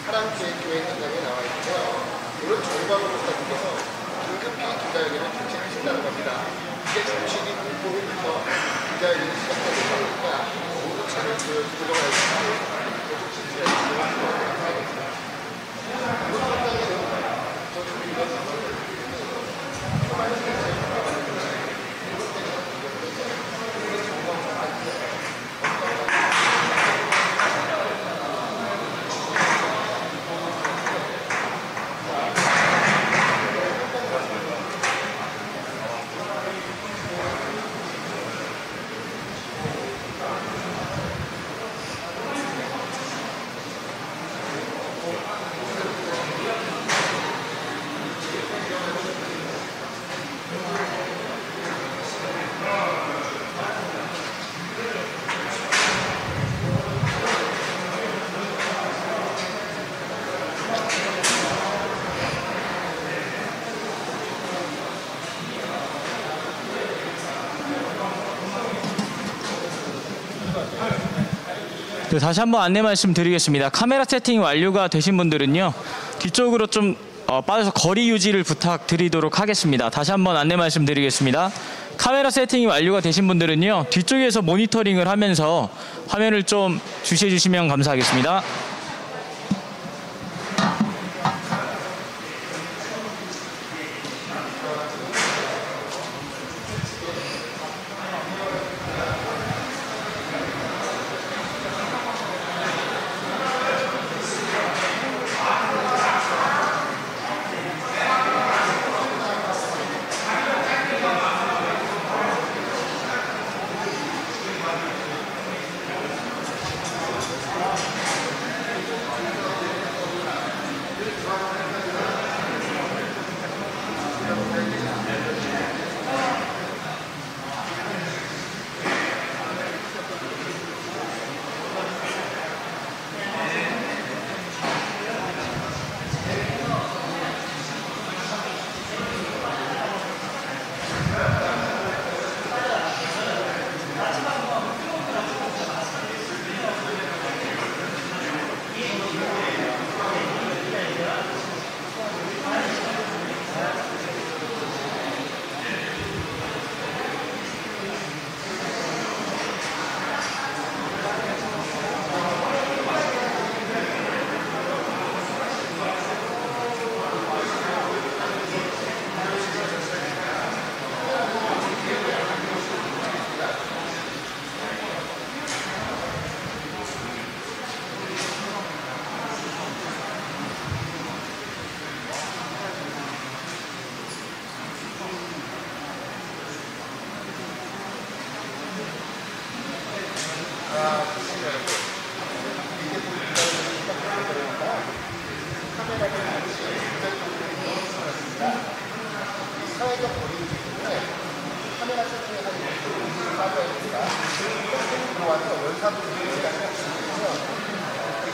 사랑제일교회 현장에 나와 있고요. 오늘 정광훈 목사님께서 긴급히 기자회견을 개최하신다는 겁니다. 이게 정치인이 공포로부터 기자회견이 시작되는 거니까 모두 차를 보도록 하겠습니다. 계속 진실을 진행하시도록 하겠습니다. 이번 현장에는 저쪽에 이런 다시 한번 안내 말씀드리겠습니다. 카메라 세팅이 완료가 되신 분들은요, 뒤쪽으로 좀 빠져서 거리 유지를 부탁드리도록 하겠습니다. 다시 한번 안내 말씀드리겠습니다. 카메라 세팅이 완료가 되신 분들은요, 뒤쪽에서 모니터링을 하면서 화면을 좀 주시해 주시면 감사하겠습니다.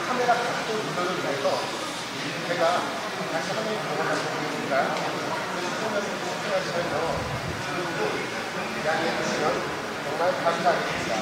카메라 각도 조절을 위해서 제가 다시 화면을 보고 가겠습니다. 시청하시면서 양해해 주시면 정말 감사하겠습니다.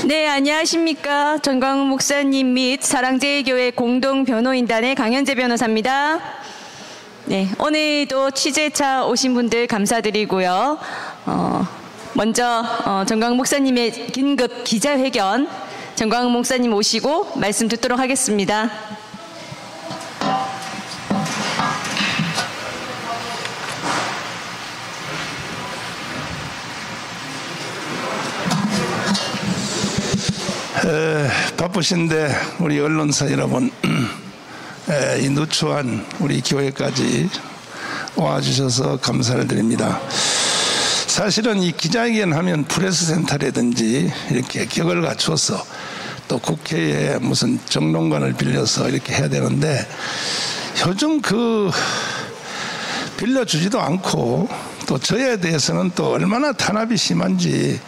네, 안녕하십니까. 전광훈 목사님 및 사랑제일교회 공동변호인단의 강현재 변호사입니다. 네, 오늘도 취재차 오신 분들 감사드리고요. 먼저 전광훈 목사님의 긴급 기자회견, 전광훈 목사님 오시고 말씀 듣도록 하겠습니다. 바쁘신데 우리 언론사 여러분, 이 누추한 우리 교회까지 와주셔서 감사를 드립니다. 사실은 이 기자회견 하면 프레스센터라든지 이렇게 격을 갖춰서 또 국회에 무슨 정론관을 빌려서 이렇게 해야 되는데 요즘 빌려주지도 않고 또 저에 대해서는 또 얼마나 탄압이 심한지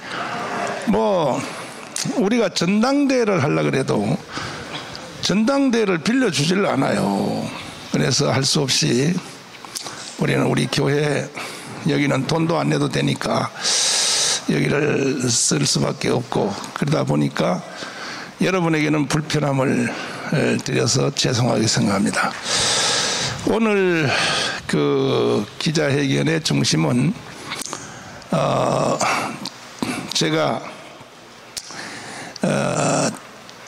우리가 전당대회를 하려고 그래도 전당대회를 빌려주질 않아요. 그래서 할 수 없이 우리는 우리 교회 여기는 돈도 안 내도 되니까 여기를 쓸 수밖에 없고 그러다 보니까 여러분에게는 불편함을 드려서 죄송하게 생각합니다. 오늘 그 기자회견의 중심은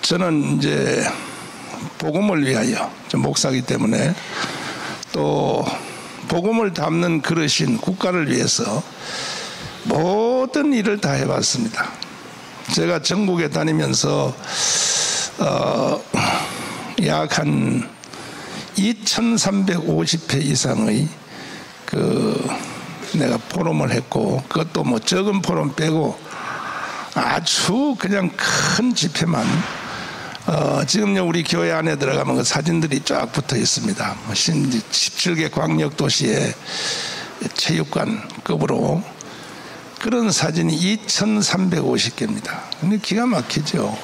저는 이제 복음을 위하여 목사이기 때문에 또 복음을 담는 그릇인 국가를 위해서 모든 일을 다 해봤습니다. 제가 전국에 다니면서 약 한 2,350회 이상의 내가 포럼을 했고 그것도 적은 포럼 빼고 아주 그냥 큰 집회만 지금요 우리 교회 안에 들어가면 그 사진들이 쫙 붙어 있습니다. 17개 광역도시의 체육관급으로 그런 사진이 2,350개입니다. 근데 기가 막히죠.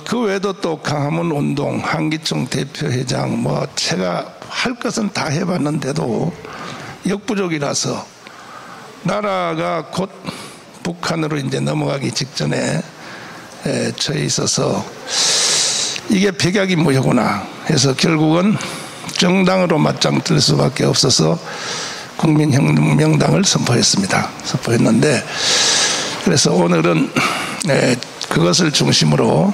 그 외에도 또 강화문 운동, 한기총 대표회장 제가 할 것은 다 해봤는데도 역부족이라서 나라가 곧 북한으로 이제 넘어가기 직전에 처해 있어서 이게 백약이 무효구나 해서 결국은 정당으로 맞짱 뜰 수밖에 없어서 국민혁명당을 선포했는데 그래서 오늘은 그것을 중심으로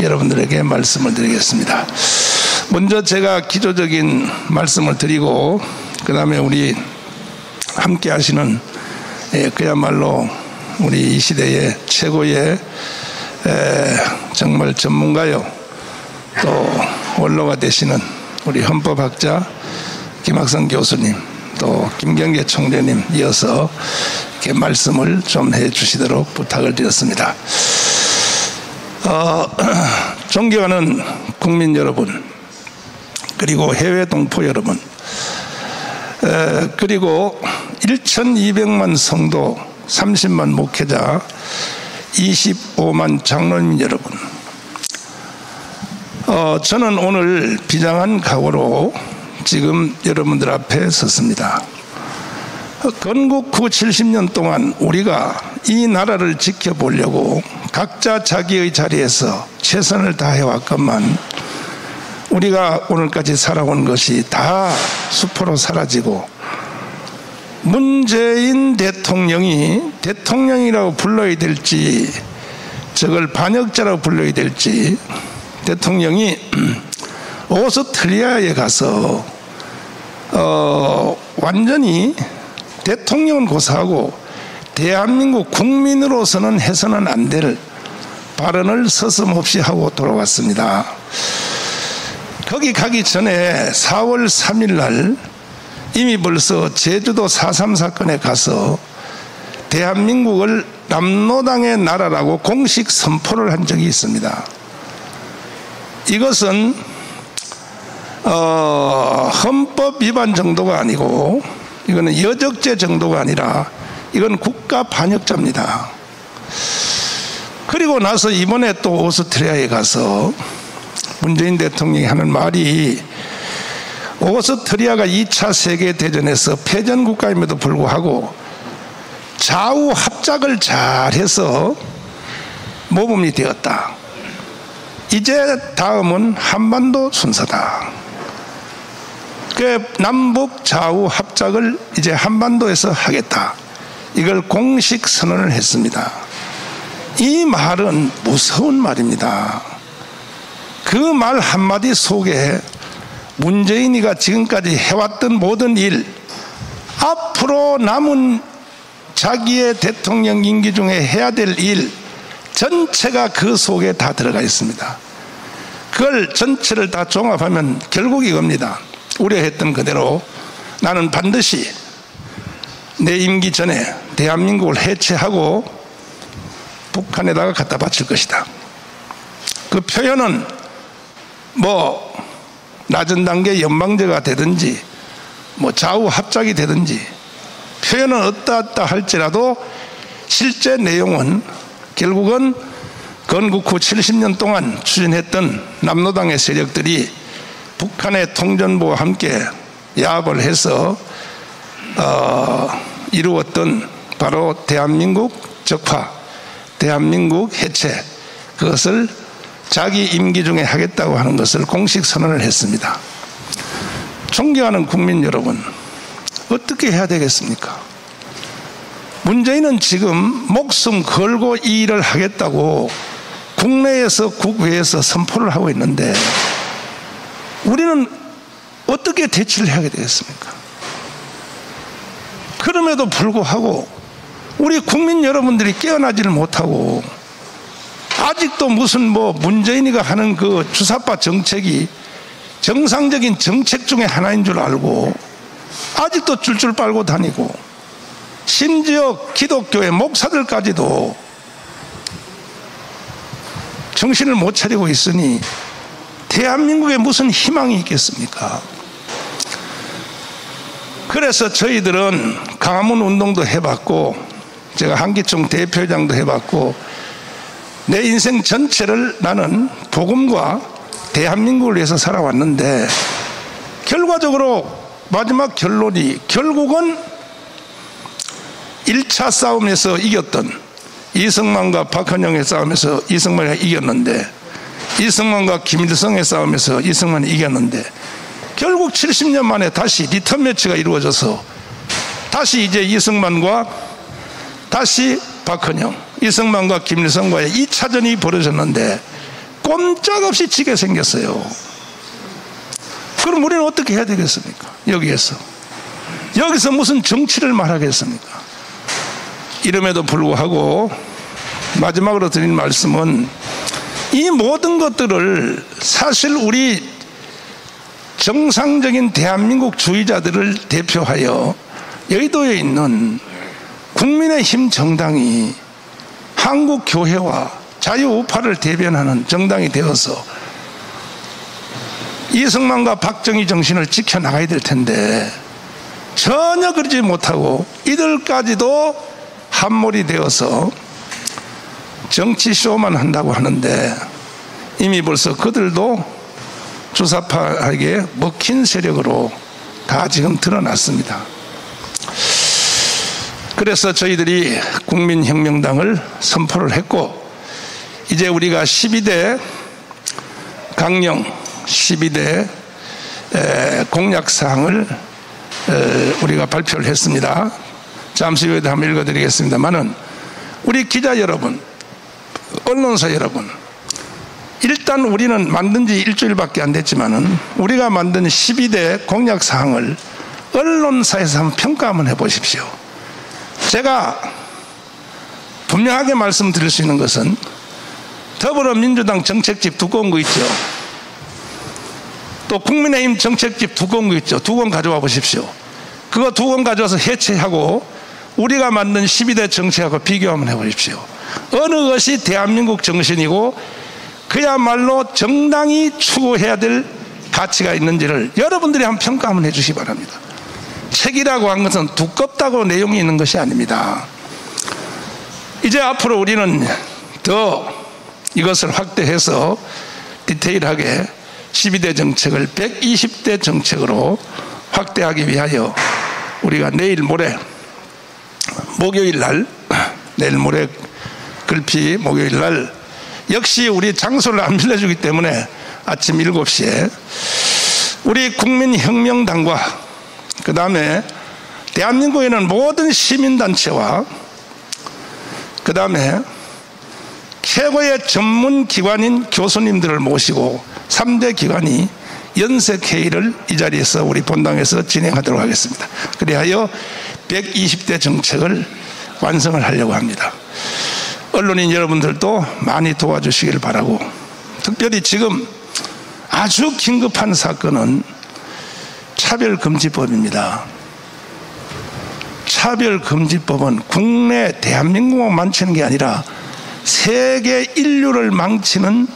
여러분들에게 말씀을 드리겠습니다. 먼저 제가 기초적인 말씀을 드리고 그 다음에 우리 함께 하시는 그야말로 우리 이 시대의 최고의 정말 전문가요 또 원로가 되시는 우리 헌법학자 김학성 교수님 또 김경계 총재님 이어서 이렇게 말씀을 좀 해주시도록 부탁을 드렸습니다. 존경하는 국민 여러분 그리고 해외 동포 여러분 그리고 1,200만 성도 30만 목회자 25만 장로님 여러분 저는 오늘 비장한 각오로 지금 여러분들 앞에 섰습니다. 건국 후 70년 동안 우리가 이 나라를 지켜보려고 각자 자기의 자리에서 최선을 다해왔건만 우리가 오늘까지 살아온 것이 다 수포로 사라지고 문재인 대통령이 대통령이라고 불러야 될지 저걸 반역자라고 불러야 될지 대통령이 오스트리아에 가서 완전히 대통령은 고사하고 대한민국 국민으로서는 해서는 안 될 발언을 서슴없이 하고 돌아왔습니다. 거기 가기 전에 4월 3일 날 이미 벌써 제주도 4.3 사건에 가서 대한민국을 남로당의 나라라고 공식 선포를 한 적이 있습니다. 이것은 헌법 위반 정도가 아니고 이거는 여적죄 정도가 아니라 이건 국가 반역자입니다. 그리고 나서 이번에 또 오스트리아에 가서 문재인 대통령이 하는 말이 오스트리아가 2차 세계대전에서 패전국가임에도 불구하고 좌우 합작을 잘해서 모범이 되었다. 이제 다음은 한반도 순서다. 그 남북 좌우 합작을 이제 한반도에서 하겠다. 이걸 공식 선언을 했습니다. 이 말은 무서운 말입니다. 그 말 한마디 속에 문재인이가 지금까지 해왔던 모든 일, 앞으로 남은 자기의 대통령 임기 중에 해야 될 일 전체가 그 속에 다 들어가 있습니다. 그걸 전체를 다 종합하면 결국 이겁니다. 우려했던 그대로 나는 반드시 내 임기 전에 대한민국을 해체하고 북한에다가 갖다 바칠 것이다. 그 표현은 뭐 낮은 단계 연방제가 되든지 뭐 좌우 합작이 되든지 표현은 어떠하다 할지라도 실제 내용은 결국은 건국 후 70년 동안 추진했던 남로당의 세력들이 북한의 통전부와 함께 야합을 해서 이루었던 바로 대한민국 적파, 대한민국 해체, 그것을 자기 임기 중에 하겠다고 하는 것을 공식 선언을 했습니다. 존경하는 국민 여러분, 어떻게 해야 되겠습니까? 문재인은 지금 목숨 걸고 이 일을 하겠다고 국내에서 국외에서 선포를 하고 있는데 우리는 어떻게 대치를 해야 되겠습니까? 그럼에도 불구하고 우리 국민 여러분들이 깨어나지를 못하고 아직도 무슨 뭐 문재인이가 하는 그 주사파 정책이 정상적인 정책 중에 하나인 줄 알고 아직도 줄줄 빨고 다니고 심지어 기독교의 목사들까지도 정신을 못 차리고 있으니 대한민국에 무슨 희망이 있겠습니까? 그래서 저희들은 강화문 운동도 해봤고 제가 한기총 대표장도 해봤고 내 인생 전체를 나는 복음과 대한민국을 위해서 살아왔는데 결과적으로 마지막 결론이 결국은 1차 싸움에서 이겼던 이승만과 박헌영의 싸움에서 이승만이 이겼는데 이승만과 김일성의 싸움에서 이승만이 이겼는데 결국 70년 만에 다시 리턴 매치가 이루어져서 다시 이제 이승만과 다시 박헌영, 이승만과 김일성과의 2차전이 벌어졌는데 꼼짝없이 지게 생겼어요. 그럼 우리는 어떻게 해야 되겠습니까? 여기서 무슨 정치를 말하겠습니까? 이름에도 불구하고 마지막으로 드린 말씀은 이 모든 것들을 사실 우리 정상적인 대한민국 주의자들을 대표하여 여의도에 있는 국민의힘 정당이 한국교회와 자유우파를 대변하는 정당이 되어서 이승만과 박정희 정신을 지켜나가야 될 텐데 전혀 그러지 못하고 이들까지도 함몰이 되어서 정치쇼만 한다고 하는데 이미 벌써 그들도 주사파에게 먹힌 세력으로 다 지금 드러났습니다. 그래서 저희들이 국민혁명당을 선포를 했고 이제 우리가 12대 강령 12대 공약사항을 우리가 발표를 했습니다. 잠시 후에 한번 읽어드리겠습니다만은 우리 기자 여러분, 언론사 여러분, 일단 우리는 만든 지 일주일밖에 안 됐지만은 우리가 만든 12대 공약사항을 언론사에서 한번 평가 한번 해보십시오. 제가 분명하게 말씀드릴 수 있는 것은 더불어민주당 정책집 두꺼운 거 있죠. 또 국민의힘 정책집 두꺼운 거 있죠. 두 권 가져와 보십시오. 그거 두 권 가져와서 해체하고 우리가 만든 12대 정책하고 비교 한번 해보십시오. 어느 것이 대한민국 정신이고 그야말로 정당이 추구해야 될 가치가 있는지를 여러분들이 한번 평가 한번 해주시기 바랍니다. 책이라고 한 것은 두껍다고 내용이 있는 것이 아닙니다. 이제 앞으로 우리는 더 이것을 확대해서 디테일하게 12대 정책을 120대 정책으로 확대하기 위하여 우리가 내일 모레 목요일 날 내일 모레 글피 목요일 날 역시 우리 장소를 안 빌려주기 때문에 아침 7시에 우리 국민혁명당과 그 다음에 대한민국에는 모든 시민단체와 그 다음에 최고의 전문기관인 교수님들을 모시고 3대 기관이 연색회의를 이 자리에서 우리 본당에서 진행하도록 하겠습니다. 그리하여 120대 정책을 완성을 하려고 합니다. 언론인 여러분들도 많이 도와주시길 바라고, 특별히 지금 아주 긴급한 사건은 차별금지법입니다. 차별금지법은 국내 대한민국만 만치는 게 아니라 세계 인류를 망치는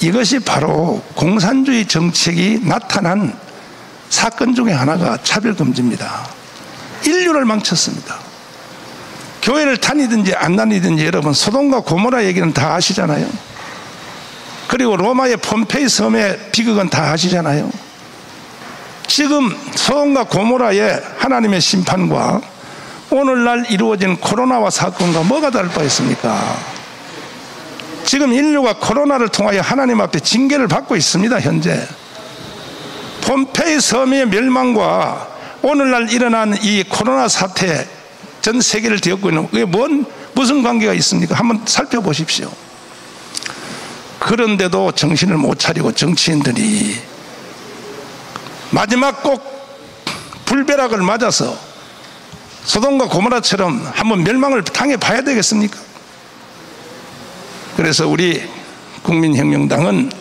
이것이 바로 공산주의 정책이 나타난 사건 중에 하나가 차별금지입니다. 인류를 망쳤습니다. 교회를 다니든지 안 다니든지 여러분 소돔과 고모라 얘기는 다 아시잖아요. 그리고 로마의 폼페이 섬의 비극은 다 아시잖아요. 지금 소돔과 고모라의 하나님의 심판과 오늘날 이루어진 코로나와 사건과 뭐가 다를 바 있습니까? 지금 인류가 코로나를 통하여 하나님 앞에 징계를 받고 있습니다. 현재 폼페이 섬의 멸망과 오늘날 일어난 이 코로나 사태 전 세계를 뒤엎고 있는 그게 무슨 관계가 있습니까? 한번 살펴보십시오. 그런데도 정신을 못 차리고 정치인들이 마지막 꼭 불벼락을 맞아서 소돔과 고모라처럼 한번 멸망을 당해봐야 되겠습니까? 그래서 우리 국민혁명당은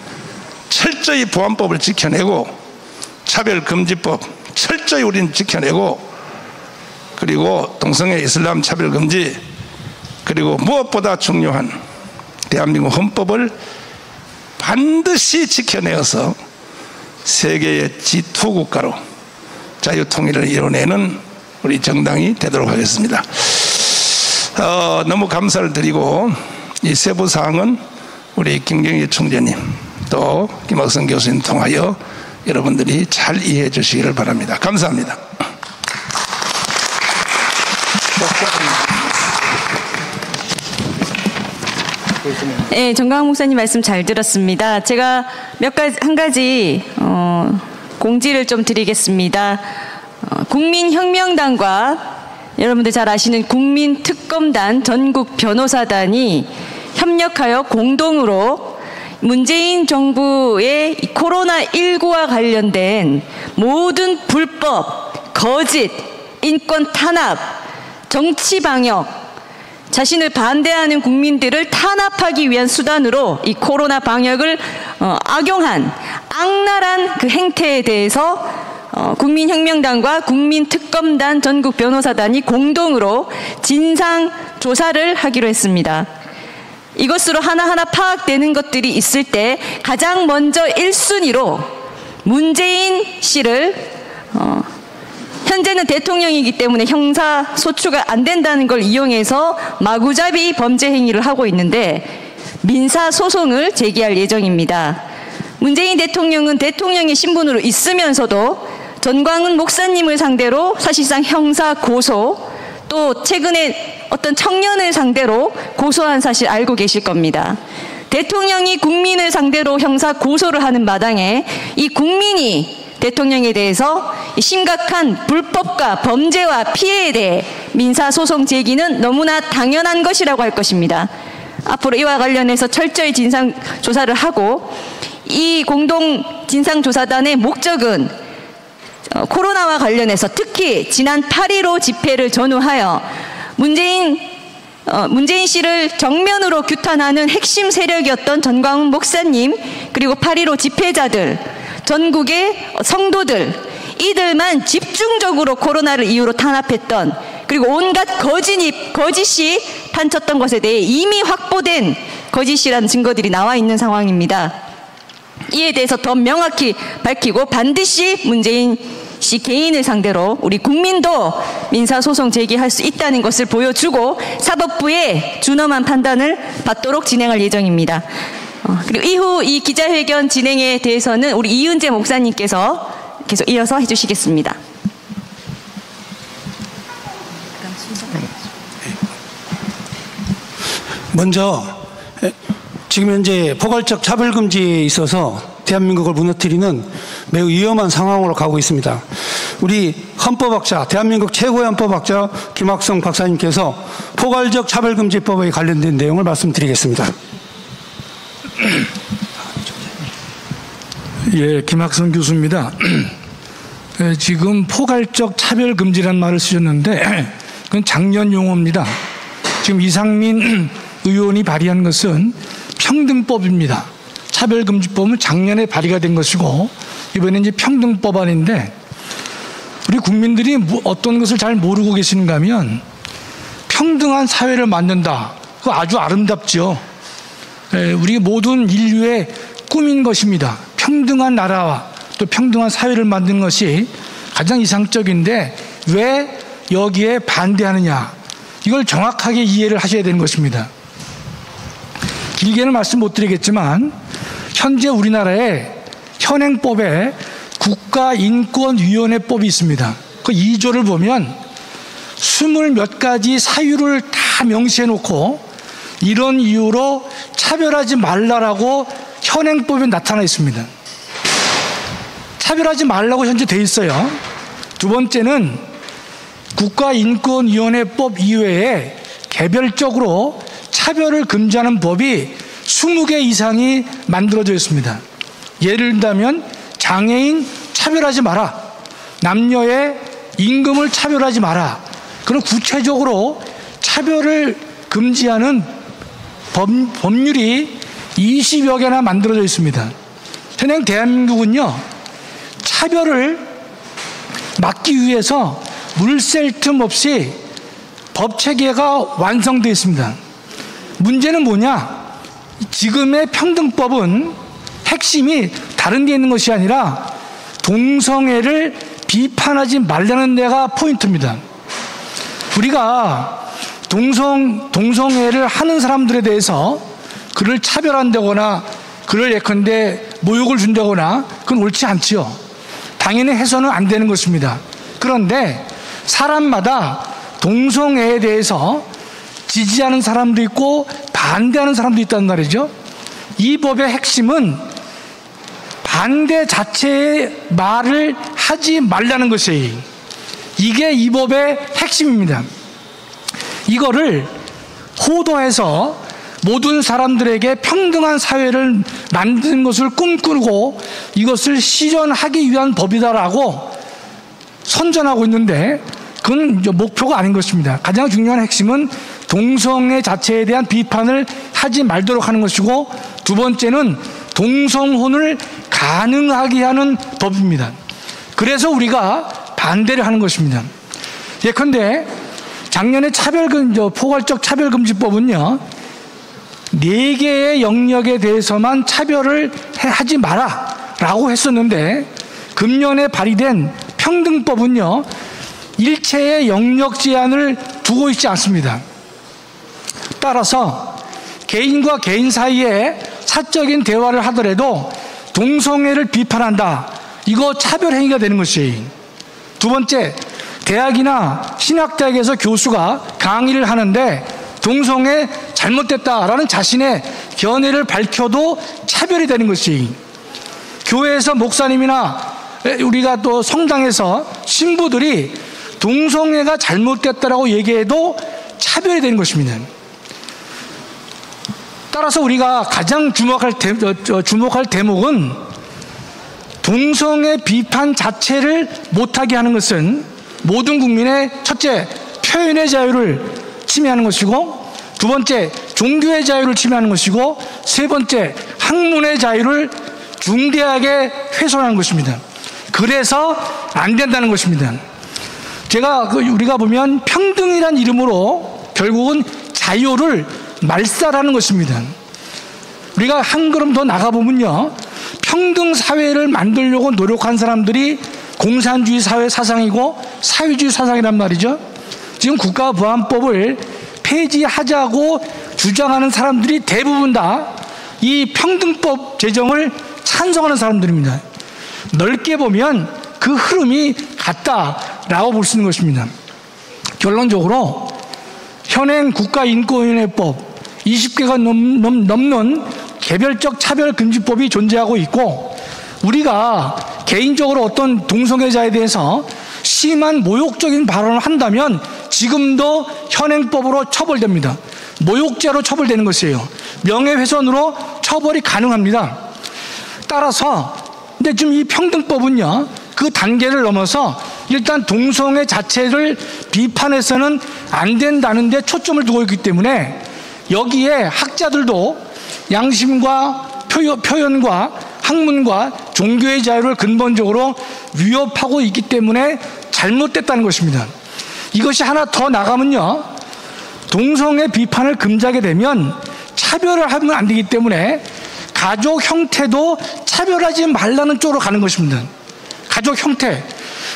철저히 보안법을 지켜내고 차별금지법 철저히 우리는 지켜내고 그리고 동성애 이슬람 차별금지 그리고 무엇보다 중요한 대한민국 헌법을 반드시 지켜내어서 세계의 G2 국가로 자유통일을 이뤄내는 우리 정당이 되도록 하겠습니다. 너무 감사를 드리고 이 세부사항은 우리 김경희 총재님 또 김학성 교수님 통하여 여러분들이 잘 이해해 주시기를 바랍니다. 감사합니다. 네, 정광훈 목사님 말씀 잘 들었습니다. 제가 한 가지 공지를 좀 드리겠습니다. 국민혁명당과 여러분들 잘 아시는 국민특검단 전국 변호사단이 협력하여 공동으로 문재인 정부의 코로나19와 관련된 모든 불법, 거짓, 인권 탄압, 정치 방역, 자신을 반대하는 국민들을 탄압하기 위한 수단으로 이 코로나 방역을 악용한 악랄한 그 행태에 대해서 국민혁명당과 국민특검단 전국 변호사단이 공동으로 진상조사를 하기로 했습니다. 이것으로 하나하나 파악되는 것들이 있을 때 가장 먼저 1순위로 문재인 씨를 현재는 대통령이기 때문에 형사소추가 안 된다는 걸 이용해서 마구잡이 범죄 행위를 하고 있는데 민사소송을 제기할 예정입니다. 문재인 대통령은 대통령의 신분으로 있으면서도 전광훈 목사님을 상대로 사실상 형사 고소 또 최근에 어떤 청년을 상대로 고소한 사실 알고 계실 겁니다. 대통령이 국민을 상대로 형사 고소를 하는 마당에 이 국민이 대통령에 대해서 심각한 불법과 범죄와 피해에 대해 민사소송 제기는 너무나 당연한 것이라고 할 것입니다. 앞으로 이와 관련해서 철저히 진상조사를 하고 이 공동 진상조사단의 목적은 코로나와 관련해서 특히 지난 8.15 집회를 전후하여 문재인 씨를 정면으로 규탄하는 핵심 세력이었던 전광훈 목사님 그리고 8.15 집회자들 전국의 성도들 이들만 집중적으로 코로나를 이유로 탄압했던 그리고 온갖 거짓이 판쳤던 것에 대해 이미 확보된 거짓이라는 증거들이 나와 있는 상황입니다. 이에 대해서 더 명확히 밝히고 반드시 문재인 씨 개인을 상대로 우리 국민도 민사소송 제기할 수 있다는 것을 보여주고 사법부의 준엄한 판단을 받도록 진행할 예정입니다. 그리고 이후 이 기자회견 진행에 대해서는 우리 이은재 목사님께서 계속 이어서 해주시겠습니다. 먼저 지금 현재 포괄적 차별금지에 있어서 대한민국을 무너뜨리는 매우 위험한 상황으로 가고 있습니다. 우리 헌법학자, 대한민국 최고의 헌법학자 김학성 박사님께서 포괄적 차별금지법에 관련된 내용을 말씀드리겠습니다. 예, 김학성 교수입니다. 지금 포괄적 차별금지라는 말을 쓰셨는데 그건 작년 용어입니다. 지금 이상민 의원이 발의한 것은 평등법입니다. 차별금지법은 작년에 발의가 된 것이고 이번에 이제 평등법안인데 우리 국민들이 어떤 것을 잘 모르고 계시는가 하면 평등한 사회를 만든다 그거 아주 아름답죠. 우리 모든 인류의 꿈인 것입니다. 평등한 나라와 또 평등한 사회를 만드는 것이 가장 이상적인데 왜 여기에 반대하느냐, 이걸 정확하게 이해를 하셔야 되는 것입니다. 길게는 말씀 못 드리겠지만 현재 우리나라에 현행법에 국가인권위원회법이 있습니다. 그 2조를 보면 20몇 가지 사유를 다 명시해 놓고 이런 이유로 차별하지 말라라고 현행법에 나타나 있습니다. 차별하지 말라고 현재 돼 있어요. 두 번째는 국가인권위원회법 이외에 개별적으로 차별을 금지하는 법이 20개 이상이 만들어져 있습니다. 예를 들자면 장애인 차별하지 마라, 남녀의 임금을 차별하지 마라, 그런 구체적으로 차별을 금지하는 법률이 20여 개나 만들어져 있습니다. 현행 대한민국은요, 차별을 막기 위해서 물샐 틈 없이 법 체계가 완성되어 있습니다. 문제는 뭐냐? 지금의 평등법은 핵심이 다른 데 있는 것이 아니라 동성애를 비판하지 말라는 데가 포인트입니다. 우리가 동성애를 하는 사람들에 대해서 그를 차별한다거나 그를 예컨대 모욕을 준다거나 그건 옳지 않지요. 당연히 해서는 안 되는 것입니다. 그런데 사람마다 동성애에 대해서 지지하는 사람도 있고 반대하는 사람도 있단 말이죠. 이 법의 핵심은 반대 자체의 말을 하지 말라는 것이에요. 이게 이 법의 핵심입니다. 이거를 호도해서 모든 사람들에게 평등한 사회를 만드는 것을 꿈꾸고 이것을 실현하기 위한 법이다라고 선전하고 있는데 그건 목표가 아닌 것입니다. 가장 중요한 핵심은 동성애 자체에 대한 비판을 하지 말도록 하는 것이고, 두 번째는 동성혼을 가능하게 하는 법입니다. 그래서 우리가 반대를 하는 것입니다. 예컨대 작년에 포괄적 차별금지법은요, 4개의 영역에 대해서만 차별을 하지 마라 라고 했었는데, 금년에 발의된 평등법은요, 일체의 영역 제한을 두고 있지 않습니다. 따라서 개인과 개인 사이에 사적인 대화를 하더라도 동성애를 비판한다, 이거 차별행위가 되는 것이에요. 두 번째, 대학이나 신학대학에서 교수가 강의를 하는데 동성애 잘못됐다라는 자신의 견해를 밝혀도 차별이 되는 것이에요. 교회에서 목사님이나 우리가 또 성당에서 신부들이 동성애가 잘못됐다라고 얘기해도 차별이 되는 것입니다. 따라서 우리가 가장 주목할 대목은 동성애 비판 자체를 못하게 하는 것은 모든 국민의 첫째, 표현의 자유를 침해하는 것이고, 두 번째, 종교의 자유를 침해하는 것이고, 세 번째, 학문의 자유를 중대하게 훼손하는 것입니다. 그래서 안 된다는 것입니다. 우리가 보면 평등이란 이름으로 결국은 자유를 말살하는 것입니다. 우리가 한 걸음 더 나가보면요, 평등 사회를 만들려고 노력한 사람들이 공산주의 사회 사상이고 사회주의 사상이란 말이죠. 지금 국가보안법을 폐지하자고 주장하는 사람들이 대부분 다 이 평등법 제정을 찬성하는 사람들입니다. 넓게 보면 그 흐름이 같다라고 볼 수 있는 것입니다. 결론적으로 현행 국가인권위원회법 20개가 넘는 개별적 차별금지법이 존재하고 있고, 우리가 개인적으로 어떤 동성애자에 대해서 심한 모욕적인 발언을 한다면 지금도 현행법으로 처벌됩니다. 모욕죄로 처벌되는 것이에요. 명예훼손으로 처벌이 가능합니다. 따라서 근데 지금 이 평등법은요, 그 단계를 넘어서 일단 동성애 자체를 비판해서는 안 된다는 데 초점을 두고 있기 때문에 여기에 학자들도 양심과 표현과 학문과 종교의 자유를 근본적으로 위협하고 있기 때문에 잘못됐다는 것입니다. 이것이 하나 더 나가면요, 동성애 비판을 금지하게 되면 차별을 하면 안 되기 때문에 가족 형태도 차별하지 말라는 쪽으로 가는 것입니다.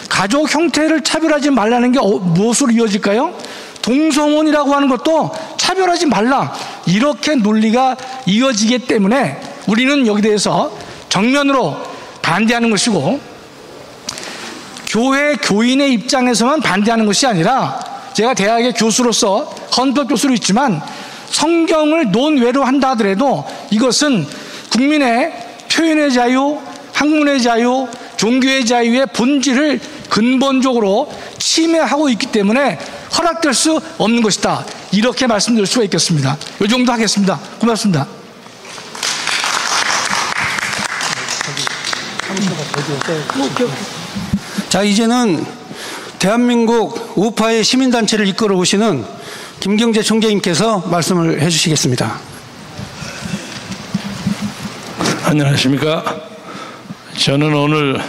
가족 형태를 차별하지 말라는 게 무엇으로 이어질까요? 동성혼이라고 하는 것도 차별하지 말라, 이렇게 논리가 이어지기 때문에 우리는 여기 대해서 정면으로 반대하는 것이고, 교회 교인의 입장에서만 반대하는 것이 아니라, 제가 대학의 교수로서 헌법 교수로 있지만 성경을 논외로 한다 하더라도 이것은 국민의 표현의 자유, 학문의 자유, 종교의 자유의 본질을 근본적으로 침해하고 있기 때문에 허락될 수 없는 것이다, 이렇게 말씀드릴 수가 있겠습니다. 이 정도 하겠습니다. 고맙습니다. 자, 이제는 대한민국 우파의 시민단체를 이끌어 오시는 김경재 총재님께서 말씀을 해주시겠습니다. 안녕하십니까. 저는 오늘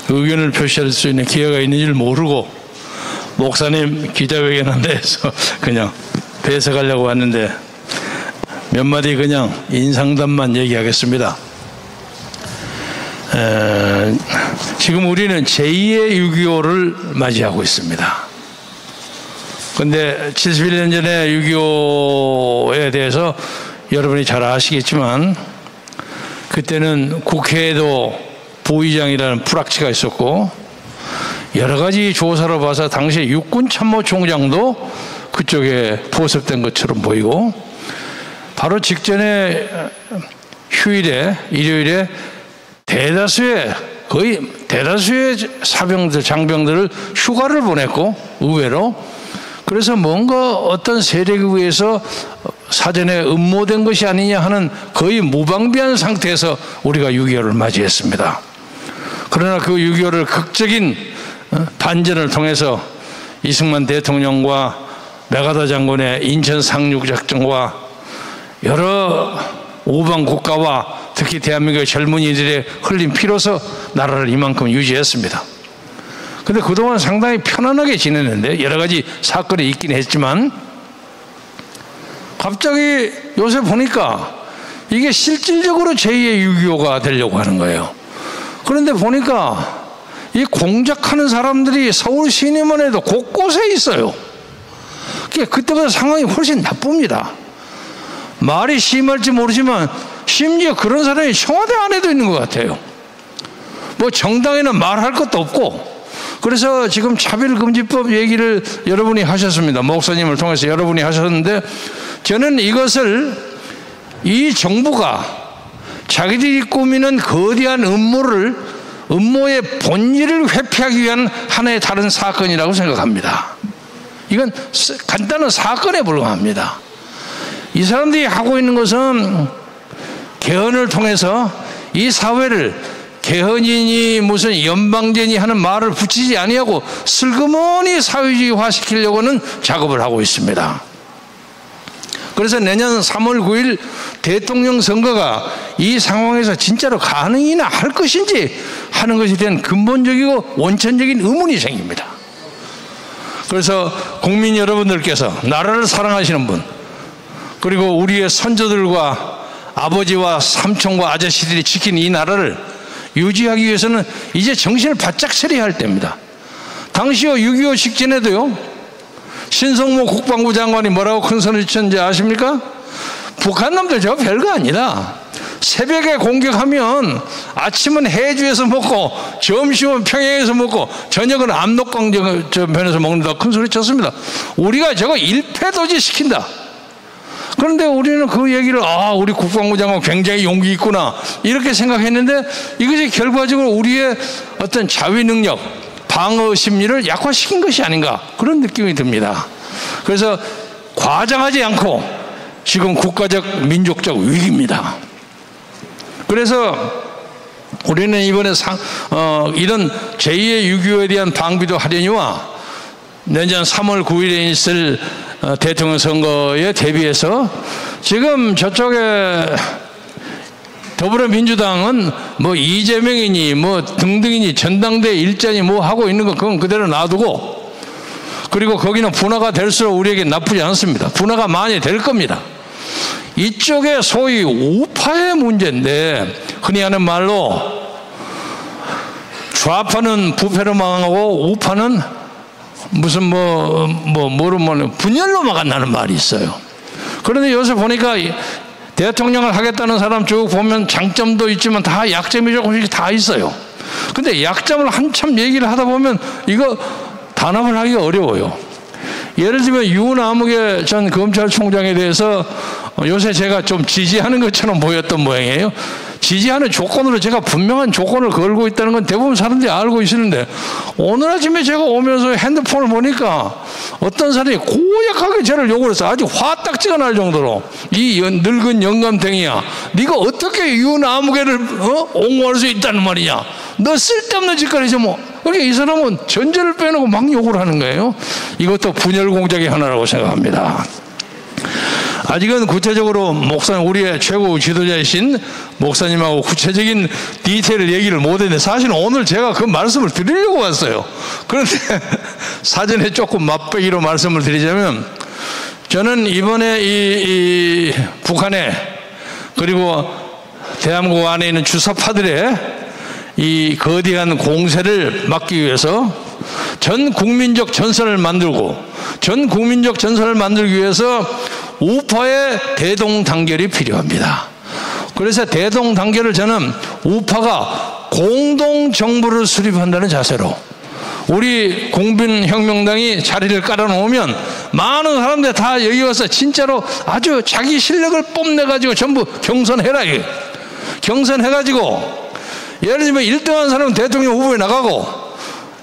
의견을 표시할 수 있는 기회가 있는 줄 모르고 목사님 기자회견한다 해서 그냥 배석하려고 왔는데 몇 마디 그냥 인상담만 얘기하겠습니다. 지금 우리는 제2의 6.25를 맞이하고 있습니다. 그런데 71년 전에 6.25에 대해서 여러분이 잘 아시겠지만 그때는 국회에도 부의장이라는 불확치가 있었고 여러 가지 조사로 봐서 당시 육군참모총장도 그쪽에 포섭된 것처럼 보이고 바로 직전에 휴일에 일요일에 거의 대다수의 사병들, 장병들을 휴가를 보냈고 의외로 그래서 뭔가 어떤 세력에 의해서 사전에 음모된 것이 아니냐 하는 거의 무방비한 상태에서 우리가 6.25를 맞이했습니다. 그러나 그 6.25를 극적인 반전을 통해서 이승만 대통령과 메가더 장군의 인천 상륙작전과 여러 오방 국가와 특히 대한민국의 젊은이들의 흘린 피로서 나라를 이만큼 유지했습니다. 그런데 그동안 상당히 편안하게 지냈는데 여러 가지 사건이 있긴 했지만 갑자기 요새 보니까 이게 실질적으로 제2의 6.25가 되려고 하는 거예요. 그런데 보니까 이 공작하는 사람들이 서울 시내만 해도 곳곳에 있어요. 그때보다 상황이 훨씬 나쁩니다. 말이 심할지 모르지만 심지어 그런 사람이 청와대 안에도 있는 것 같아요. 뭐 정당에는 말할 것도 없고. 그래서 지금 차별금지법 얘기를 여러분이 하셨습니다. 목사님을 통해서 여러분이 하셨는데 저는 이것을 이 정부가 자기들이 꾸미는 거대한 음모의 본질을 회피하기 위한 하나의 다른 사건이라고 생각합니다. 이건 간단한 사건에 불과합니다. 이 사람들이 하고 있는 것은 개헌을 통해서 이 사회를 개헌이니 무슨 연방제니 하는 말을 붙이지 아니하고 슬그머니 사회주의화 시키려고 하는 작업을 하고 있습니다. 그래서 내년 3월 9일 대통령 선거가 이 상황에서 진짜로 가능이나 할 것인지 하는 것에 대한 근본적이고 원천적인 의문이 생깁니다. 그래서 국민 여러분들께서 나라를 사랑하시는 분 그리고 우리의 선조들과 아버지와 삼촌과 아저씨들이 지킨 이 나라를 유지하기 위해서는 이제 정신을 바짝 차려야 할 때입니다. 당시요 6.25 직전에도요 신성모 국방부 장관이 뭐라고 큰 소리를 쳤는지 아십니까? 북한 놈들 저거 별거 아니다. 새벽에 공격하면 아침은 해주에서 먹고 점심은 평양에서 먹고 저녁은 압록강변에서 먹는다 큰 소리 쳤습니다. 우리가 저거 일패도지 시킨다. 그런데 우리는 그 얘기를 우리 국방부 장관 굉장히 용기 있구나 이렇게 생각했는데 이것이 결과적으로 우리의 어떤 자위 능력 방어 심리를 약화시킨 것이 아닌가 그런 느낌이 듭니다. 그래서 과장하지 않고 지금 국가적 민족적 위기입니다. 그래서 우리는 이번에 이런 제2의 6.25에 대한 방비도 하려니와 내년 3월 9일에 있을 대통령 선거에 대비해서 지금 저쪽에 더불어민주당은 뭐 이재명이니 뭐 등등이니 전당대회 일자니 뭐 하고 있는 거 그건 그대로 놔두고 그리고 거기는 분화가 될수록 우리에게 나쁘지 않습니다. 분화가 많이 될 겁니다. 이쪽에 소위 우파의 문제인데, 흔히 하는 말로 좌파는 부패로 망하고 우파는 무슨 분열로 망한다는 말이 있어요. 그런데 요새 보니까 대통령을 하겠다는 사람 쭉 보면 장점도 있지만 다 약점이 조금씩 다 있어요. 근데 약점을 한참 얘기를 하다 보면 이거 단합을 하기가 어려워요. 예를 들면 유남욱의 전 검찰총장에 대해서 요새 제가 좀 지지하는 것처럼 보였던 모양이에요. 지지하는 조건으로 제가 분명한 조건을 걸고 있다는 건 대부분 사람들이 알고 있었는데, 오늘 아침에 제가 오면서 핸드폰을 보니까 어떤 사람이 고약하게 저를 욕을 했어요. 아주 화딱지가 날 정도로. 이 늙은 영감탱이야, 네가 어떻게 유남욱을 옹호할 수 있다는 말이냐, 너 쓸데없는 짓거리죠 뭐. 그러니까 이 사람은 전제를 빼놓고 막 욕을 하는 거예요. 이것도 분열 공작의 하나라고 생각합니다. 아직은 구체적으로 목사님, 우리의 최고 지도자이신 목사님하고 구체적인 디테일을 얘기를 못했는데, 사실은 오늘 제가 그 말씀을 드리려고 왔어요. 그런데 사전에 조금 맛보기로 말씀을 드리자면, 저는 이번에 이 북한에, 그리고 대한민국 안에 있는 주사파들의 이 거대한 공세를 막기 위해서 전 국민적 전선을 만들기 위해서 우파의 대동단결이 필요합니다. 그래서 대동단결을 저는 우파가 공동정부를 수립한다는 자세로, 우리 국민혁명당이 자리를 깔아놓으면 많은 사람들 다 여기 와서 진짜로 아주 자기 실력을 뽐내가지고 전부 경선해라. 경선해가지고 예를 들면 1등하는 사람은 대통령 후보에 나가고,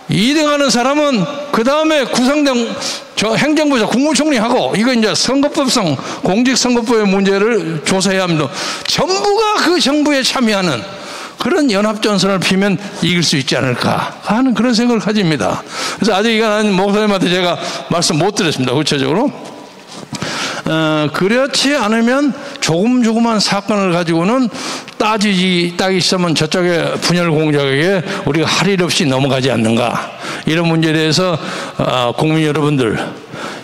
2등하는 사람은 그 다음에 구상당 행정부장 국무총리하고, 이거 이제 선거법상 공직선거법의 문제를 조사해야 합니다. 전부가 그 정부에 참여하는 그런 연합전선을 피면 이길 수 있지 않을까 하는 그런 생각을 가집니다. 그래서 아직 이건 목사님한테 제가 말씀 못 드렸습니다. 구체적으로. 그렇지 않으면 조금한 사건을 가지고는 따기 시작하면 저쪽에 분열 공작에게 우리가 할 일 없이 넘어가지 않는가, 이런 문제에 대해서 국민 여러분들,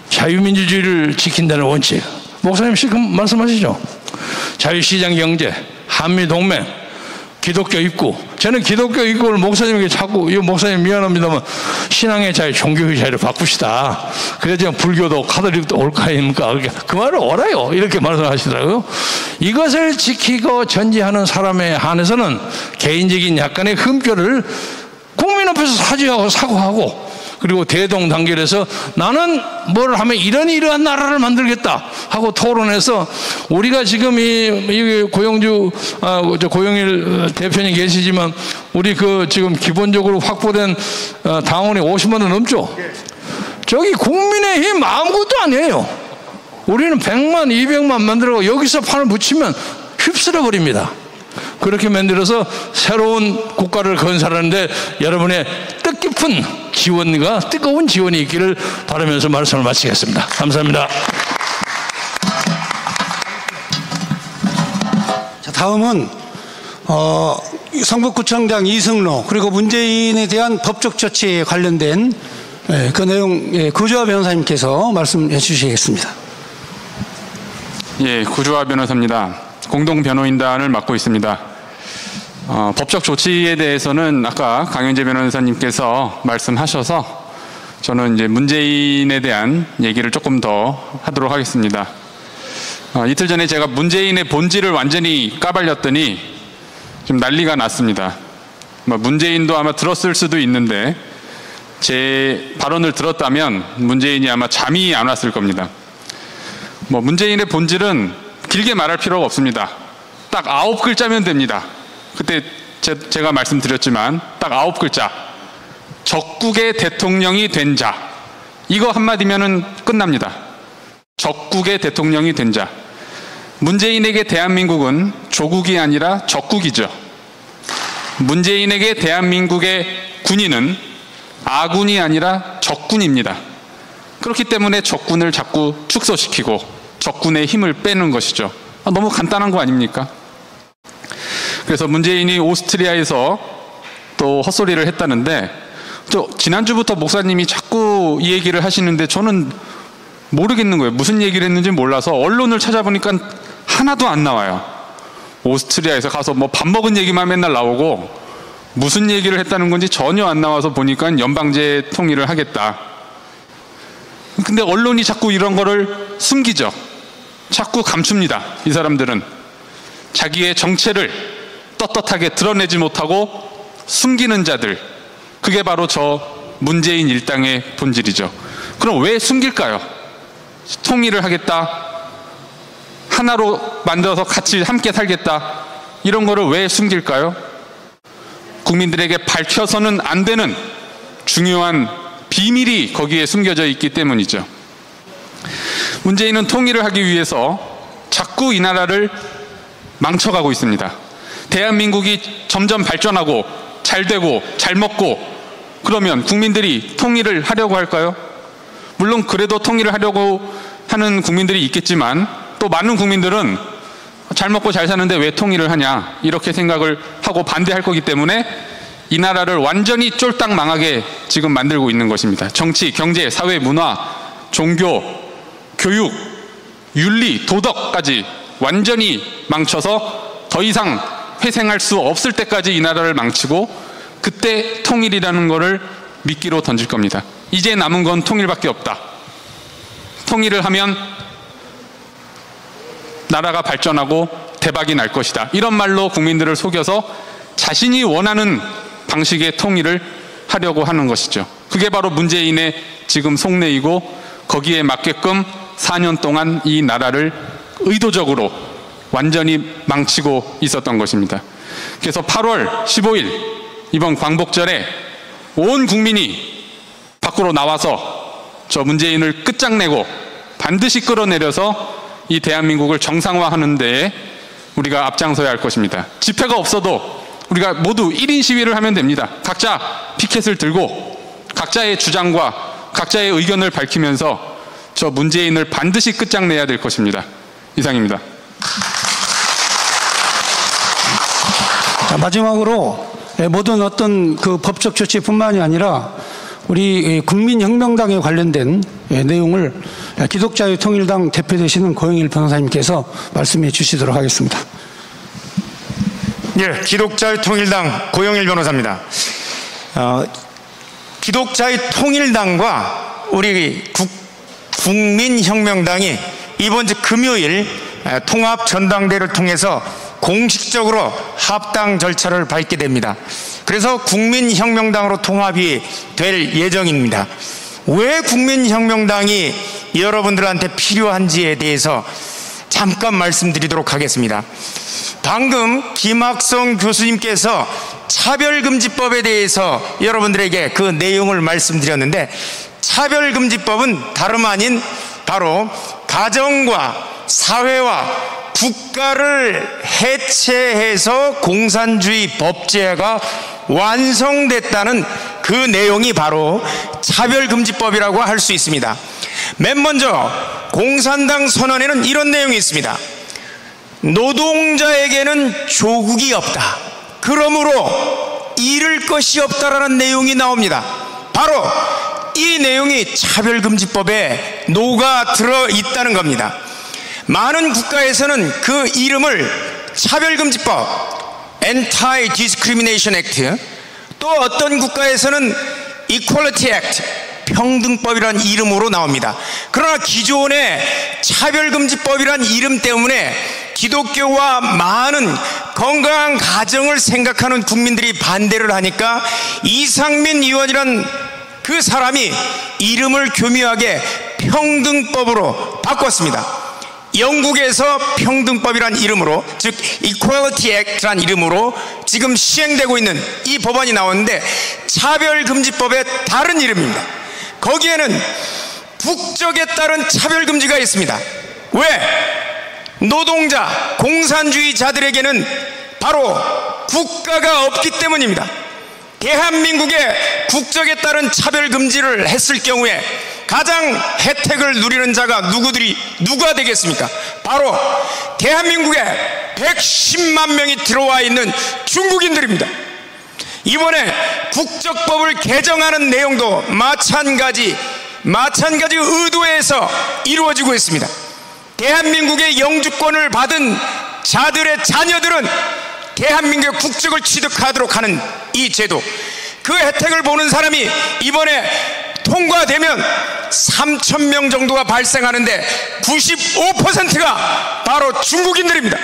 자유민주주의를 지킨다는 원칙, 목사님 지금 말씀하시죠. 자유시장 경제, 한미동맹, 기독교 입구. 저는 기독교 입구를 목사님에게 자꾸, 이거 목사님 미안합니다만 신앙의 자유, 종교의 자유를 바꿉시다. 그래야 불교도 카톨릭도 올 거 아닙니까? 그 말을 옳아요. 이렇게 말씀하시더라고요. 이것을 지키고 전지하는 사람에 한해서는 개인적인 약간의 흠결을 국민 앞에서 사과하고, 그리고 대동단결해서 나는 뭘 하면 이러한 나라를 만들겠다 하고 토론해서, 우리가 지금 이 고영일 대표님 계시지만 우리 지금 기본적으로 확보된 당원이 50만 원 넘죠. 저기 국민의힘 아무것도 아니에요. 우리는 100만, 200만 만들고 여기서 판을 붙이면 휩쓸어 버립니다. 그렇게 만들어서 새로운 국가를 건설하는데 여러분의 뜻깊은 지원과 뜨거운 지원이 있기를 바라면서 말씀을 마치겠습니다. 감사합니다. 자, 다음은 성북구청장 이승로, 그리고 문재인에 대한 법적 조치에 관련된 그 내용, 구주화 변호사님께서 말씀해 주시겠습니다. 예, 구주화 변호사입니다. 공동변호인단을 맡고 있습니다. 법적 조치에 대해서는 아까 강현재 변호사님께서 말씀하셔서 저는 이제 문재인에 대한 얘기를 조금 더 하도록 하겠습니다. 이틀 전에 제가 문재인의 본질을 완전히 까발렸더니 좀 난리가 났습니다. 문재인도 아마 들었을 수도 있는데 제 발언을 들었다면 문재인이 아마 잠이 안 왔을 겁니다. 문재인의 본질은 길게 말할 필요가 없습니다. 딱 9글자면 됩니다. 그때 제가 말씀드렸지만 딱 9글자. 적국의 대통령이 된 자. 이거 한마디면은 끝납니다. 적국의 대통령이 된 자. 문재인에게 대한민국은 조국이 아니라 적국이죠. 문재인에게 대한민국의 군인은 아군이 아니라 적군입니다. 그렇기 때문에 적군을 자꾸 축소시키고 적군의 힘을 빼는 것이죠. 너무 간단한 거 아닙니까? 그래서 문재인이 오스트리아에서 또 헛소리를 했다는데, 또 지난주부터 목사님이 자꾸 자꾸 이 얘기를 하시는데 저는 모르겠는 거예요. 무슨 얘기를 했는지 몰라서 언론을 찾아보니까 하나도 안 나와요. 오스트리아에서 가서 뭐 밥 먹은 얘기만 맨날 나오고 무슨 얘기를 했다는 건지 전혀 안 나와서 보니까 연방제 통일을 하겠다. 근데 언론이 자꾸 이런 거를 숨기죠. 자꾸 감춥니다. 이 사람들은 자기의 정체를 떳떳하게 드러내지 못하고 숨기는 자들, 그게 바로 저 문재인 일당의 본질이죠. 그럼 왜 숨길까요? 통일을 하겠다, 하나로 만들어서 같이 함께 살겠다, 이런 거를 왜 숨길까요? 국민들에게 밝혀서는 안 되는 중요한 비밀이 거기에 숨겨져 있기 때문이죠. 문재인은 통일을 하기 위해서 자꾸 이 나라를 망쳐가고 있습니다. 대한민국이 점점 발전하고 잘 되고 잘 먹고 그러면 국민들이 통일을 하려고 할까요? 물론 그래도 통일을 하려고 하는 국민들이 있겠지만 또 많은 국민들은 잘 먹고 잘 사는데 왜 통일을 하냐 이렇게 생각을 하고 반대할 거기 때문에 이 나라를 완전히 쫄딱 망하게 지금 만들고 있는 것입니다. 정치, 경제, 사회, 문화, 종교, 교육, 윤리, 도덕까지 완전히 망쳐서 더 이상 회생할 수 없을 때까지 이 나라를 망치고 그때 통일이라는 것을 미끼로 던질 겁니다. 이제 남은 건 통일밖에 없다. 통일을 하면 나라가 발전하고 대박이 날 것이다. 이런 말로 국민들을 속여서 자신이 원하는 방식의 통일을 하려고 하는 것이죠. 그게 바로 문재인의 지금 속내이고 거기에 맞게끔 4년 동안 이 나라를 의도적으로 완전히 망치고 있었던 것입니다. 그래서 8월 15일 이번 광복절에 온 국민이 밖으로 나와서 저 문재인을 끝장내고 반드시 끌어내려서 이 대한민국을 정상화하는 데에 우리가 앞장서야 할 것입니다. 집회가 없어도 우리가 모두 1인 시위를 하면 됩니다. 각자 피켓을 들고 각자의 주장과 각자의 의견을 밝히면서 저 문재인을 반드시 끝장내야 될 것입니다. 이상입니다. 자, 마지막으로 모든 어떤 그 법적 조치뿐만이 아니라 우리 국민혁명당에 관련된 내용을 기독자유통일당 대표 되시는 고영일 변호사님께서 말씀해 주시도록 하겠습니다. 예, 기독자유통일당 고영일 변호사입니다. 기독자유통일당과 우리 국민혁명당이 이번 주 금요일 통합전당대회를 통해서 공식적으로 합당 절차를 밟게 됩니다. 그래서 국민혁명당으로 통합이 될 예정입니다. 왜 국민혁명당이 여러분들한테 필요한지에 대해서 잠깐 말씀드리도록 하겠습니다. 방금 김학성 교수님께서 차별금지법에 대해서 여러분들에게 그 내용을 말씀드렸는데, 차별금지법은 다름 아닌 바로 가정과 사회와 국가를 해체해서 공산주의 법제가 완성됐다는 그 내용이 바로 차별금지법이라고 할 수 있습니다. 맨 먼저 공산당 선언에는 이런 내용이 있습니다. 노동자에게는 조국이 없다. 그러므로 잃을 것이 없다라는 내용이 나옵니다. 바로 이 내용이 차별금지법에 녹아들어 있다는 겁니다. 많은 국가에서는 그 이름을 차별금지법, Anti-Discrimination Act, 또 어떤 국가에서는 Equality Act, 평등법이라는 이름으로 나옵니다. 그러나 기존의 차별금지법이라는 이름 때문에 기독교와 많은 건강한 가정을 생각하는 국민들이 반대를 하니까 이상민 의원이란 그 사람이 이름을 교묘하게 평등법으로 바꿨습니다. 영국에서 평등법이란 이름으로, 즉 Equality Act란 이름으로 지금 시행되고 있는 이 법안이 나오는데 차별금지법의 다른 이름입니다. 거기에는 국적에 따른 차별금지가 있습니다. 왜? 노동자, 공산주의자들에게는 바로 국가가 없기 때문입니다. 대한민국의 국적에 따른 차별금지를 했을 경우에 가장 혜택을 누리는 자가 누가 되겠습니까? 바로 대한민국에 110만 명이 들어와 있는 중국인들입니다. 이번에 국적법을 개정하는 내용도 마찬가지 의도에서 이루어지고 있습니다. 대한민국의 영주권을 받은 자들의 자녀들은 대한민국의 국적을 취득하도록 하는 이 제도, 그 혜택을 보는 사람이 이번에 통과되면 3,000명 정도가 발생하는데 95%가 바로 중국인들입니다.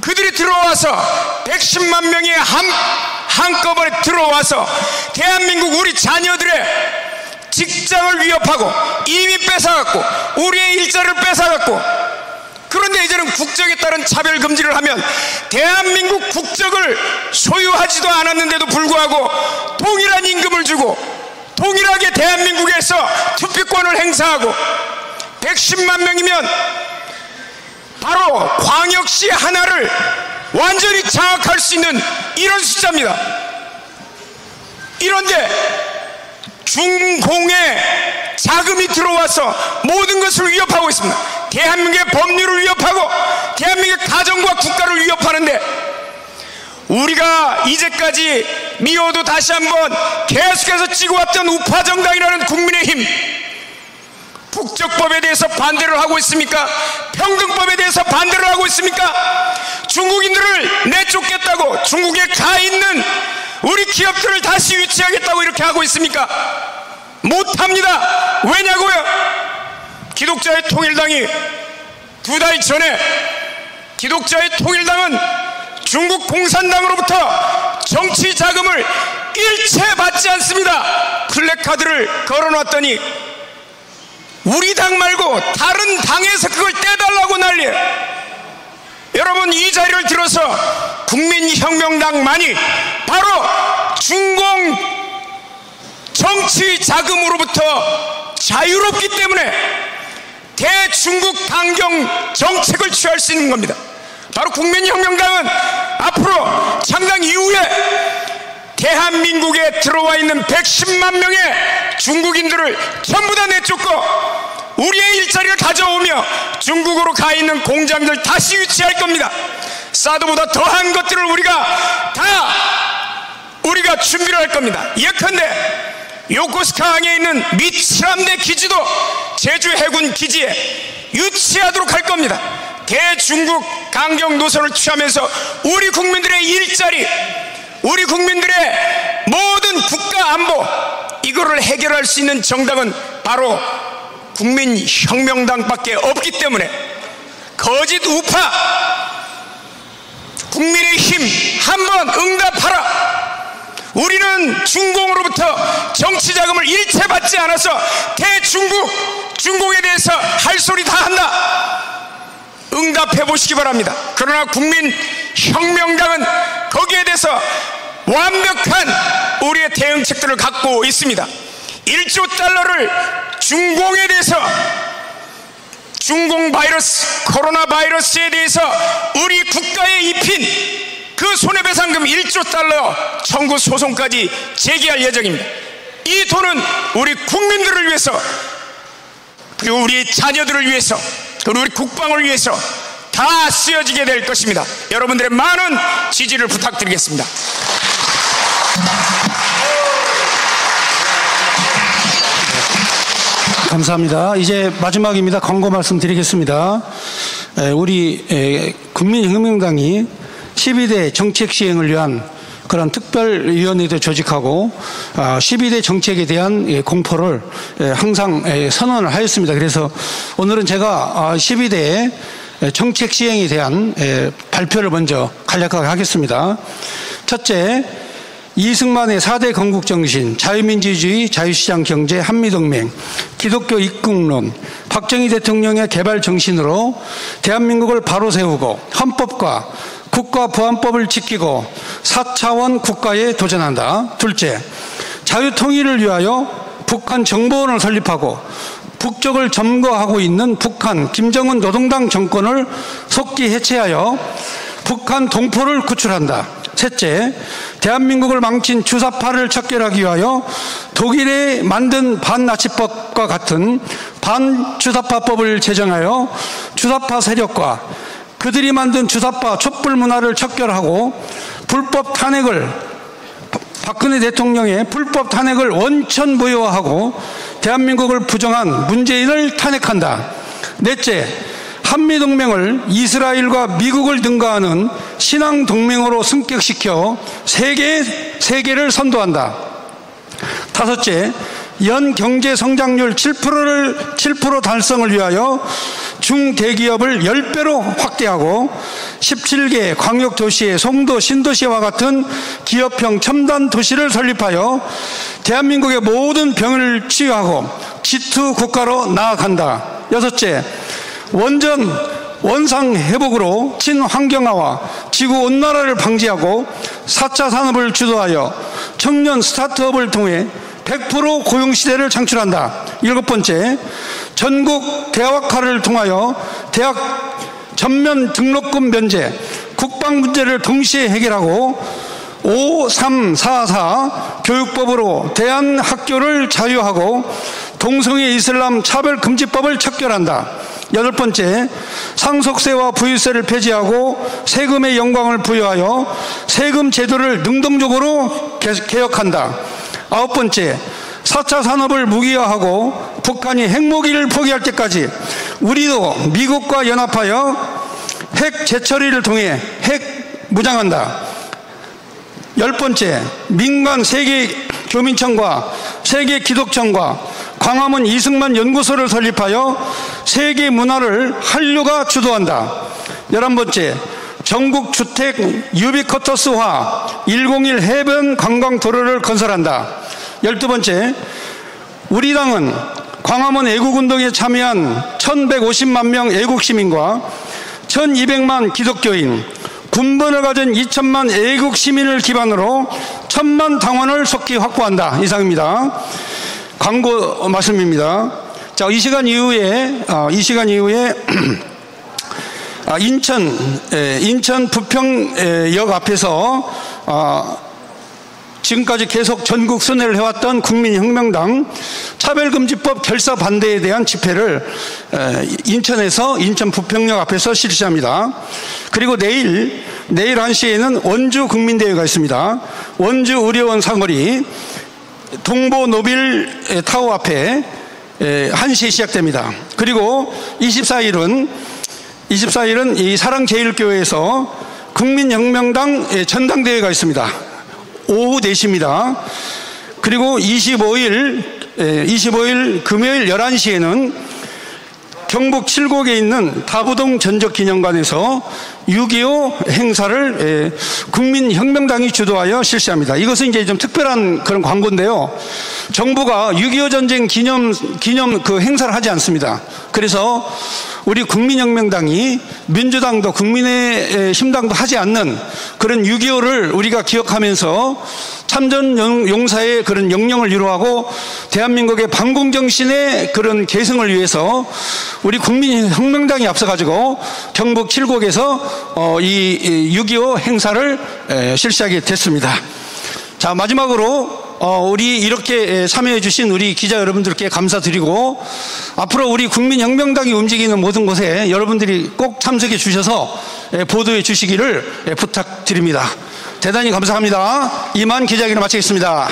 그들이 들어와서 110만 명이 한꺼번에 들어와서 대한민국 우리 자녀들의 직장을 위협하고 이미 뺏어갔고 우리의 일자리를 뺏어갔고, 그런데 이제는 국적에 따른 차별 금지를 하면 대한민국 국적을 소유하지도 않았는데도 불구하고 동일한 임금을 주고 동일하게 대한민국에서 투표권을 행사하고 110만 명이면 바로 광역시 하나를 완전히 장악할 수 있는 이런 숫자입니다. 이런데 중공의 자금이 들어와서 모든 것을 위협하고 있습니다. 대한민국의 법률을 위협하고 대한민국의 가정과 국가를 위협하는데, 우리가 이제까지 미워도 다시 한번 계속해서 찍어왔던 우파정당이라는 국민의힘, 국적법에 대해서 반대를 하고 있습니까? 평등법에 대해서 반대를 하고 있습니까? 중국인들을 내쫓겠다고 중국에 가 있는 우리 기업들을 다시 유치하겠다고 이렇게 하고 있습니까? 못합니다. 왜냐고요? 기독자의 통일당이 2달 전에, 기독자의 통일당은 중국 공산당으로부터 정치 자금을 일체 받지 않습니다. 플래카드를 걸어놨더니 우리 당 말고 다른 당에서 그걸 떼달라고 난리예요. 여러분, 이 자리를 들어서 국민혁명당만이 바로 중공 정치 자금으로부터 자유롭기 때문에 대중국 강경 정책을 취할 수 있는 겁니다. 바로 국민혁명당은 앞으로 창당 이후에 대한민국에 들어와 있는 110만 명의 중국인들을 전부 다 내쫓고 우리의 일자리를 가져오며 중국으로 가 있는 공장들 다시 유치할 겁니다. 사드보다 더한 것들을 우리가 준비를 할 겁니다. 예컨대 요코스카항에 있는 미치람대 기지도 제주 해군 기지에 유치하도록 할 겁니다. 대중국 강경 노선을 취하면서 우리 국민들의 일자리, 우리 국민들의 모든 국가 안보, 이거를 해결할 수 있는 정당은 바로 국민혁명당밖에 없기 때문에 거짓 우파 국민의힘 한번 응답하라. 우리는 중공으로부터 정치자금을 일체 받지 않아서 중공에 대해서 할 소리 다 한다. 응답해 보시기 바랍니다. 그러나 국민혁명당은 거기에 대해서 완벽한 우리의 대응책들을 갖고 있습니다. 1조 달러를 중공에 대해서, 중공 바이러스, 코로나 바이러스에 대해서 우리 국가에 입힌 그 손해배상금 1조 달러 청구 소송까지 제기할 예정입니다. 이 돈은 우리 국민들을 위해서, 그리고 우리 자녀들을 위해서, 그리고 우리 국방을 위해서 다 쓰여지게 될 것입니다. 여러분들의 많은 지지를 부탁드리겠습니다. 감사합니다. 이제 마지막입니다. 광고 말씀드리겠습니다. 우리 국민혁명당이 12대 정책 시행을 위한 그런 특별위원회도 조직하고 12대 정책에 대한 공포를 항상 선언을 하였습니다. 그래서 오늘은 제가 12대 정책 시행에 대한 발표를 먼저 간략하게 하겠습니다. 첫째, 이승만의 4대 건국정신, 자유민주주의, 자유시장 경제, 한미동맹, 기독교 입국론, 박정희 대통령의 개발 정신으로 대한민국을 바로 세우고 헌법과 국가보안법을 지키고 4차원 국가에 도전한다. 둘째, 자유통일을 위하여 북한 정보원을 설립하고 북적을 점거하고 있는 북한 김정은 노동당 정권을 속기 해체하여 북한 동포를 구출한다. 셋째, 대한민국을 망친 주사파를 척결하기 위하여 독일에 만든 반나치법과 같은 반주사파법을 제정하여 주사파 세력과 그들이 만든 주사파 촛불 문화를 척결하고 불법 탄핵을 박근혜 대통령의 불법 탄핵을 원천 무효화하고 대한민국을 부정한 문재인을 탄핵한다. 넷째, 한미동맹을 이스라엘과 미국을 능가하는 신앙동맹으로 승격시켜 세계를 선도한다. 다섯째, 연 경제 성장률 7% 달성을 위하여 중대기업을 10배로 확대하고 17개 광역도시의 송도, 신도시와 같은 기업형 첨단 도시를 설립하여 대한민국의 모든 병을 치유하고 G2 국가로 나아간다. 여섯째, 원상 회복으로 친환경화와 지구온난화를 방지하고 4차 산업을 주도하여 청년 스타트업을 통해 100% 고용시대를 창출한다. 일곱 번째, 전국 대학화를 통하여 대학 전면 등록금 면제, 국방 문제를 동시에 해결하고 5344 교육법으로 대한학교를 자유하고 동성애 이슬람 차별금지법을 척결한다. 여덟 번째, 상속세와 부유세를 폐지하고 세금의 영광을 부여하여 세금 제도를 능동적으로 개혁한다. 아홉 번째, 4차 산업을 무기화하고 북한이 핵무기를 포기할 때까지 우리도 미국과 연합하여 핵 재처리를 통해 핵 무장한다. 열 번째, 민간 세계교민청과 세계기독청과 광화문 이승만 연구소를 설립하여 세계 문화를 한류가 주도한다. 11번째, 전국 주택 유비쿼터스화 101 해변 관광도로를 건설한다. 12번째, 우리 당은 광화문 애국운동에 참여한 1150만 명 애국시민과 1200만 기독교인, 군번을 가진 2000만 애국시민을 기반으로 1000만 당원을 속히 확보한다. 이상입니다. 광고 말씀입니다. 자, 이 시간 이후에 인천 부평역 앞에서 지금까지 계속 전국 순회를 해왔던 국민혁명당 차별금지법 결사 반대에 대한 집회를 인천에서 인천 부평역 앞에서 실시합니다. 그리고 내일 1시에는 원주 국민대회가 있습니다. 원주 의료원 사거리 동보 노빌 타워 앞에 1시에 시작됩니다. 그리고 24일은 이 사랑제일교회에서 국민혁명당 전당대회가 있습니다. 오후 4시입니다. 그리고 25일 금요일 11시에는 경북 칠곡에 있는 다부동 전적기념관에서 6.25 행사를 국민혁명당이 주도하여 실시합니다. 이것은 이제 좀 특별한 그런 광고인데요. 정부가 6.25 전쟁 기념 그 행사를 하지 않습니다. 그래서 우리 국민혁명당이 민주당도 국민의힘당도 하지 않는 그런 6.25를 우리가 기억하면서 참전용사의 그런 영령을 위로하고 대한민국의 반공정신의 그런 계승을 위해서 우리 국민혁명당이 앞서가지고 경북 칠곡에서 이 6.25 행사를 실시하게 됐습니다. 자, 마지막으로 우리 이렇게 참여해 주신 우리 기자 여러분들께 감사드리고 앞으로 우리 국민혁명당이 움직이는 모든 곳에 여러분들이 꼭 참석해 주셔서 보도해 주시기를 부탁드립니다. 대단히 감사합니다. 이만 기자회견을 마치겠습니다.